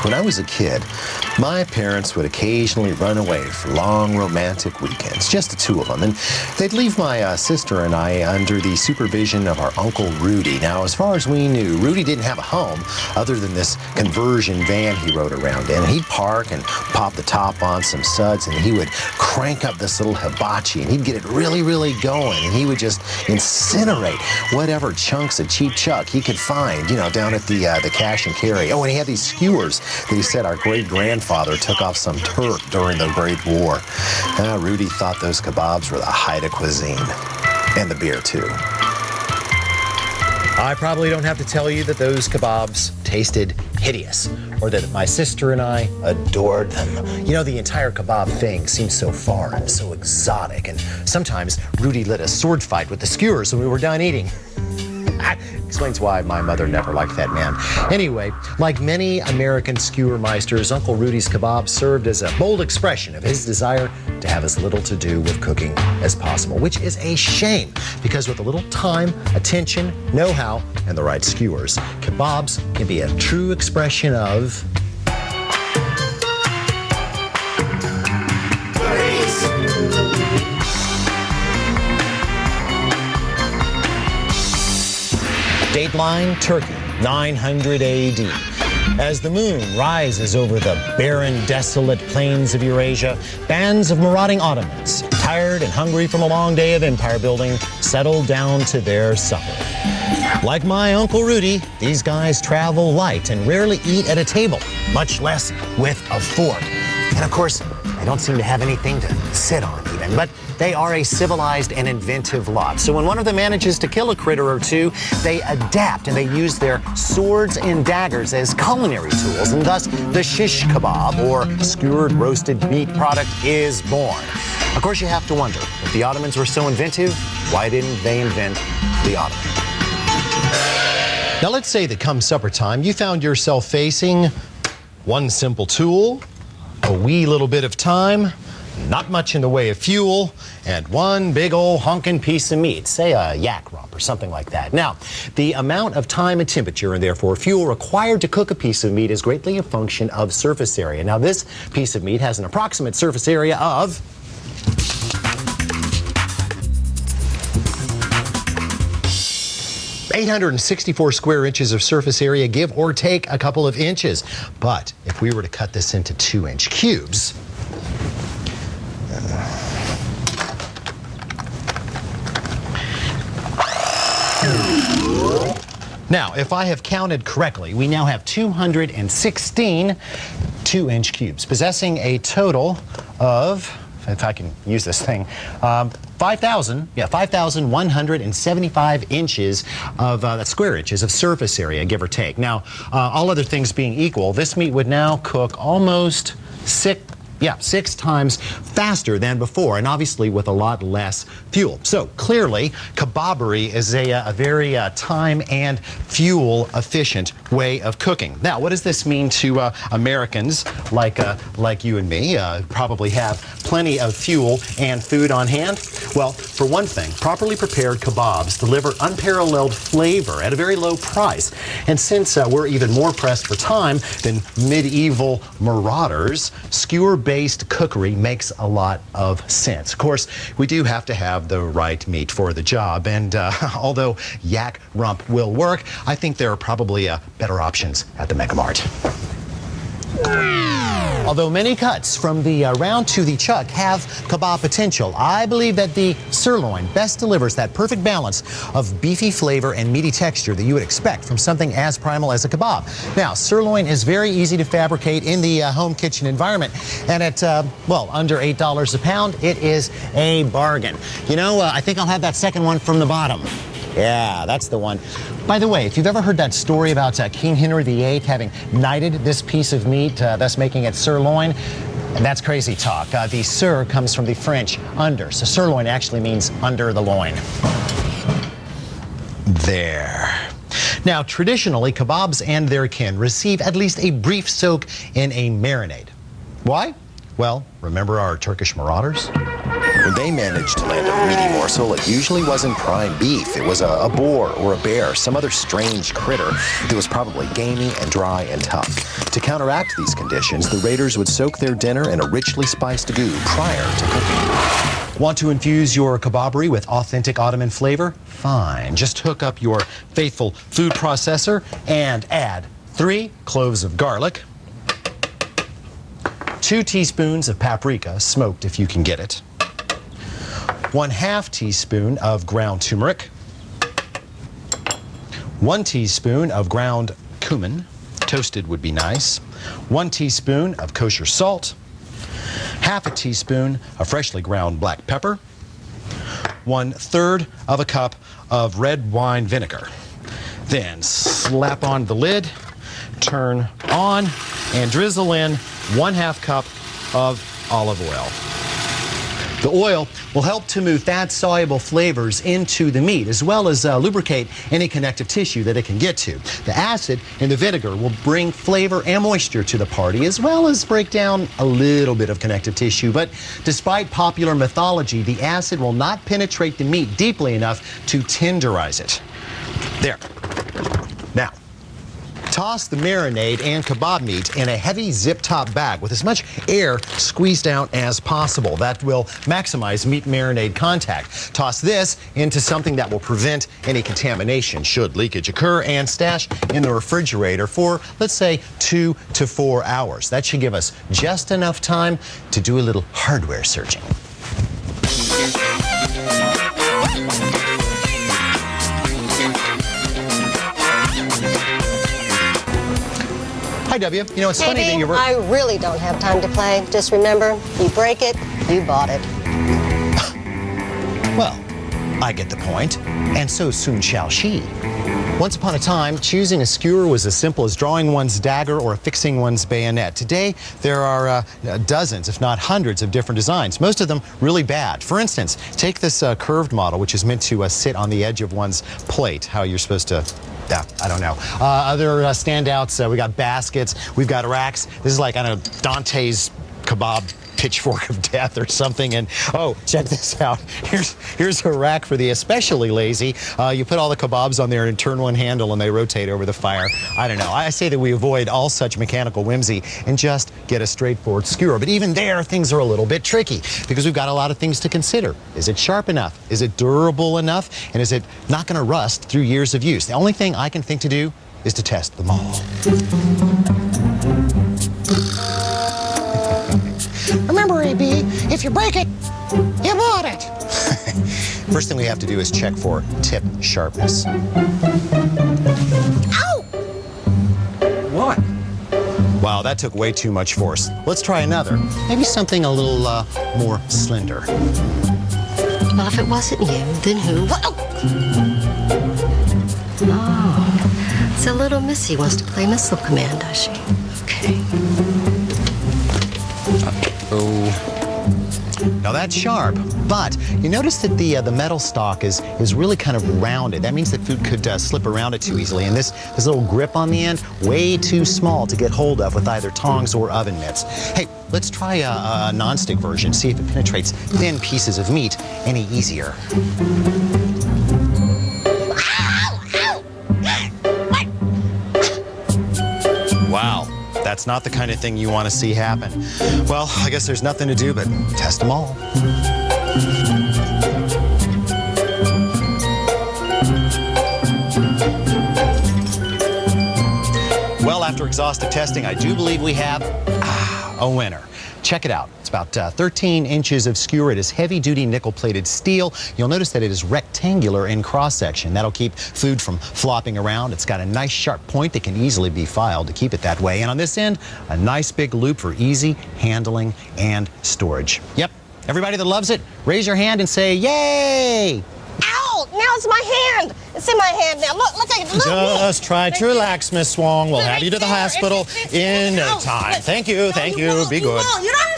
When I was a kid, my parents would occasionally run away for long romantic weekends, just the two of them, and they'd leave my sister and I under the supervision of our Uncle Rudy. Now, as far as we knew, Rudy didn't have a home other than this conversion van he rode around in. He'd park and pop the top on some suds, and he would crank up this little hibachi, and he'd get it really, really going, and he would just incinerate whatever chunks of cheap chuck he could find, you know, down at the cash and carry. Oh, and he had these skewers that he said our great-grandfather took off some Turk during the Great War. Rudy thought those kebabs were the height of cuisine. And the beer, too. I probably don't have to tell you that those kebabs tasted hideous, or that my sister and I adored them. You know, the entire kebab thing seems so foreign and so exotic, and sometimes Rudy lit a sword fight with the skewers when we were done eating. Explains why my mother never liked that man. Anyway, like many American skewer meisters, Uncle Rudy's kebab served as a bold expression of his desire to have as little to do with cooking as possible, which is a shame, because with a little time, attention, know-how, and the right skewers, kebabs can be a true expression of Dateline Turkey, 900 AD. As the moon rises over the barren, desolate plains of Eurasia, bands of marauding Ottomans, tired and hungry from a long day of empire building, settle down to their supper. Like my Uncle Rudy, these guys travel light and rarely eat at a table, much less with a fork. And of course, they don't seem to have anything to sit on even, but they are a civilized and inventive lot. So when one of them manages to kill a critter or two, they adapt and they use their swords and daggers as culinary tools, and thus the shish kebab, or skewered roasted meat product, is born. Of course, you have to wonder, if the Ottomans were so inventive, why didn't they invent the Ottoman? Now let's say that come supper time, you found yourself facing one simple tool, a wee little bit of time, not much in the way of fuel, and one big old honking piece of meat, say a yak rump or something like that. Now, the amount of time and temperature, and therefore fuel, required to cook a piece of meat is greatly a function of surface area. Now, this piece of meat has an approximate surface area of 864 square inches of surface area, give or take a couple of inches. But if we were to cut this into 2-inch cubes, now, if I have counted correctly, we now have 216 2-inch cubes, possessing a total of, if I can use this thing, 5,175 inches of square inches of surface area, give or take. Now, all other things being equal, this meat would now cook almost 6 times faster than before, and obviously with a lot less fuel. So clearly, kebabbery is a very time and fuel efficient way of cooking. Now, what does this mean to Americans like you and me? Probably have plenty of fuel and food on hand. Well, for one thing, properly prepared kebabs deliver unparalleled flavor at a very low price. And since we're even more pressed for time than medieval marauders, skewer-based cookery makes a lot of sense. Of course, we do have to have the right meat for the job, and although yak rump will work, I think there are probably better options at the Mega Mart. Although many cuts from the round to the chuck have kebab potential, I believe that the sirloin best delivers that perfect balance of beefy flavor and meaty texture that you would expect from something as primal as a kebab. Now, sirloin is very easy to fabricate in the home kitchen environment, and at, well, under $8 a pound, it is a bargain. You know, I think I'll have that second one from the bottom. Yeah, that's the one. By the way, if you've ever heard that story about King Henry VIII having knighted this piece of meat, thus making it sirloin, that's crazy talk. The sir comes from the French under, so sirloin actually means under the loin. There. Now, traditionally, kebabs and their kin receive at least a brief soak in a marinade. Why? Well, remember our Turkish marauders? When they managed to land a meaty morsel, it usually wasn't prime beef. It was a boar or a bear, some other strange critter that was probably gamey and dry and tough. To counteract these conditions, the raiders would soak their dinner in a richly spiced goo prior to cooking. Want to infuse your kebabbery with authentic Ottoman flavor? Fine. Just hook up your faithful food processor and add 3 cloves of garlic, 2 teaspoons of paprika, smoked if you can get it, 1/2 teaspoon of ground turmeric, 1 teaspoon of ground cumin, toasted would be nice, 1 teaspoon of kosher salt, 1/2 teaspoon of freshly ground black pepper, 1/3 of a cup of red wine vinegar. Then slap on the lid, turn on, and drizzle in 1/2 cup of olive oil. The oil will help to move fat-soluble flavors into the meat, as well as lubricate any connective tissue that it can get to. The acid in the vinegar will bring flavor and moisture to the party, as well as break down a little bit of connective tissue. But despite popular mythology, the acid will not penetrate the meat deeply enough to tenderize it. There. Now, toss the marinade and kebab meat in a heavy zip-top bag with as much air squeezed out as possible. That will maximize meat marinade contact. Toss this into something that will prevent any contamination should leakage occur, and stash in the refrigerator for, let's say, 2 to 4 hours. That should give us just enough time to do a little hardware searching. Hi, W. You know, it's funny that you're... I really don't have time to play. Just remember, you break it, you bought it. Well, I get the point, and so soon shall she. Once upon a time, choosing a skewer was as simple as drawing one's dagger or affixing one's bayonet. Today, there are dozens, if not hundreds, of different designs, most of them really bad. For instance, take this curved model, which is meant to sit on the edge of one's plate, how you're supposed to... Yeah, I don't know. Other standouts, we got baskets, we've got racks. This is like, I don't know, Dante's kebab pitchfork of death or something. And oh, check this out. Here's a rack for the especially lazy. You put all the kebabs on there and turn one handle and they rotate over the fire. I don't know. I say that we avoid all such mechanical whimsy and just get a straightforward skewer. But even there, things are a little bit tricky because we've got a lot of things to consider. Is it sharp enough? Is it durable enough? And is it not going to rust through years of use? The only thing I can think to do is to test them all. Remember, AB, if you break it, you bought it. First thing we have to do is check for tip sharpness. Ow! What? Wow, that took way too much force. Let's try another. Maybe something a little more slender. Well, if it wasn't you, then who? Oh, so little Missy wants to play Missile Command, does she? Okay. Now that's sharp, but you notice that the metal stock is really kind of rounded. That means that food could slip around it too easily, and this little grip on the end, way too small to get hold of with either tongs or oven mitts. Hey, let's try a non-stick version, see if it penetrates thin pieces of meat any easier. Wow. That's not the kind of thing you want to see happen. Well, I guess there's nothing to do but test them all. Well, after exhaustive testing, I do believe we have a winner. Check it out. It's about 13 inches of skewer. It is heavy-duty nickel-plated steel. You'll notice that it is rectangular in cross-section. That'll keep food from flopping around. It's got a nice sharp point that can easily be filed to keep it that way. And on this end, a nice big loop for easy handling and storage. Yep. Everybody that loves it, raise your hand and say, yay! Ow! Now it's my hand. It's in my hand now. Look at it. Just try to relax, Miss Swong. We'll have you to the hospital in no time. Thank you. Thank you. Be good. You don't understand.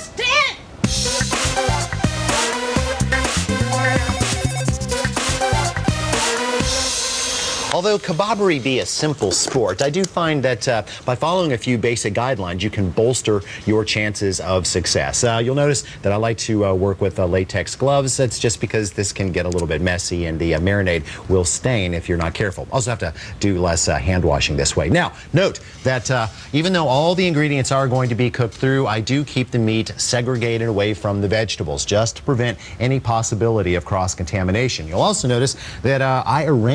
Although kebabbery be a simple sport, I do find that by following a few basic guidelines, you can bolster your chances of success. You'll notice that I like to work with latex gloves. That's just because this can get a little bit messy and the marinade will stain if you're not careful. Also have to do less hand washing this way. Now, note that even though all the ingredients are going to be cooked through, I do keep the meat segregated away from the vegetables just to prevent any possibility of cross-contamination. You'll also notice that I arrange